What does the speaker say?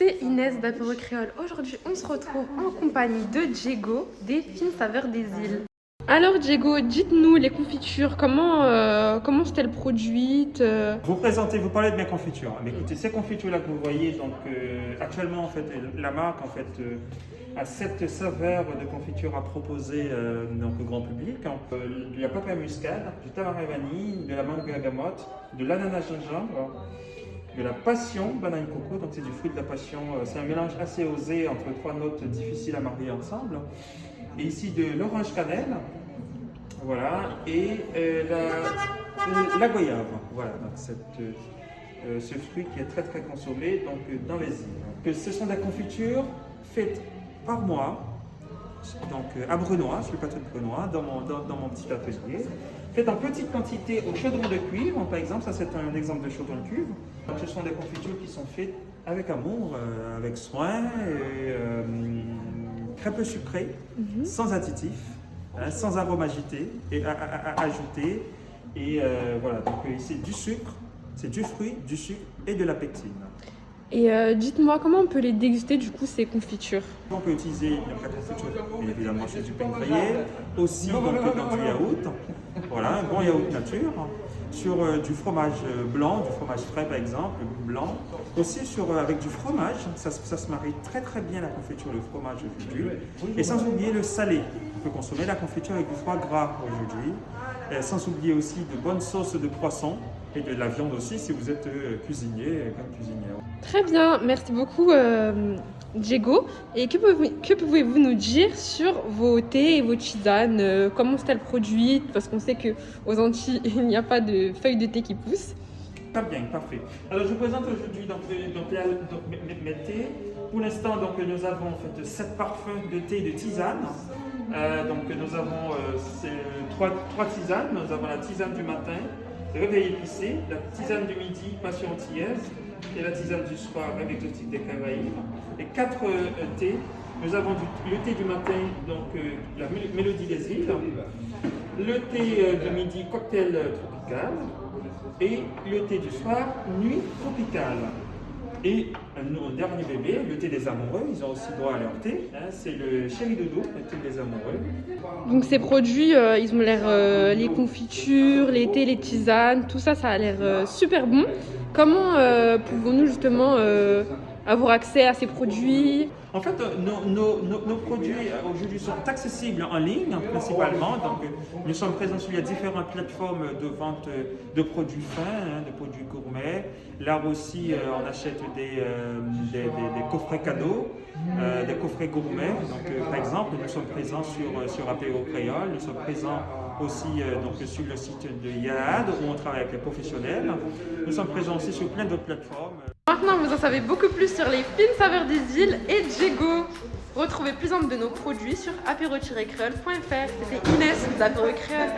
c'est Inès d'Apéro Créole. Aujourd'hui, on se retrouve en compagnie de Diego des Fines Saveurs des Îles. Alors Diego, dites-nous les confitures, comment sont-elles produites Vous parlez de mes confitures. Mais écoutez, ces confitures-là que vous voyez, donc actuellement en fait, la marque en fait a 7 saveurs de confiture à proposer donc, au grand public. De la papaye muscade, du tamarin vanille, de la mangue bergamote, de l'ananas gingembre, de la passion banane coco, donc c'est du fruit de la passion. C'est un mélange assez osé entre 3 notes difficiles à marier ensemble. Et ici de l'orange cannelle, voilà, et la goyave, voilà, donc ce fruit qui est très très consommé donc, dans les îles. Ce sont des confitures faites par moi, donc à Brunois, sur le plateau de Brunois, dans mon petit atelier, faites en petite quantité au chaudron de cuivre, par exemple, ça c'est un exemple de chaudron de cuivre. Donc, ce sont des confitures qui sont faites avec amour, avec soin, et, très peu sucrées, sans additifs, hein, sans arôme agité et ajouté. Et voilà, donc c'est du sucre, c'est du fruit, du sucre et de la pectine. Et dites-moi, comment on peut les déguster du coup ces confitures? On peut utiliser donc, la confiture, bien évidemment, chez du pain grillé, aussi donc, dans du yaourt, voilà, un bon yaourt nature, sur du fromage blanc, du fromage frais par exemple, blanc, aussi avec du fromage, ça se marie très très bien la confiture, le fromage aujourd'hui, et sans oublier le salé. On peut consommer la confiture avec du foie gras aujourd'hui, sans oublier aussi de bonnes sauces de poisson et de la viande aussi si vous êtes cuisinier comme cuisinière. Très bien, merci beaucoup Diego. Et que pouvez-vous nous dire sur vos thés et vos tisanes? Comment sont-elles produites? Parce qu'on sait qu'aux Antilles, il n'y a pas de feuilles de thé qui poussent. Très bien, parfait. Alors je vous présente aujourd'hui mes thés. Pour l'instant, nous avons en fait 7 parfums de thé et de tisane. Donc nous avons 3 tisanes. Nous avons la tisane du matin, réveil épicé, la tisane du midi, passion antillaise, et la tisane du soir, rêve exotique des Caraïbes. Et 4 thés. Nous avons le thé du matin, donc la mélodie des îles, le thé de midi, cocktail tropical, et le thé du soir, nuit tropicale. Et un dernier bébé, le thé des amoureux, ils ont aussi droit à leur thé, hein, c'est le chéri doudou, le thé des amoureux. Donc ces produits, ils ont l'air, les confitures, les thés, les tisanes, tout ça, ça a l'air super bon. Comment pouvons-nous justement avoir accès à ces produits? En fait, nos produits aujourd'hui sont accessibles en ligne principalement. Donc, nous sommes présents sur les différentes plateformes de vente de produits fins, hein, de produits gourmets. Là aussi, on achète des coffrets cadeaux, des coffrets gourmets. Donc, par exemple, nous sommes présents sur Apéro Créole. Nous sommes présents aussi donc, sur le site de Yad où on travaille avec les professionnels. Nous sommes présents aussi sur plein d'autres plateformes. Maintenant, vous en savez beaucoup plus sur les Fines Saveurs des Îles et Diego. Retrouvez plus de nos produits sur apéro-créole.fr. C'était Inès d'Apéro Créole.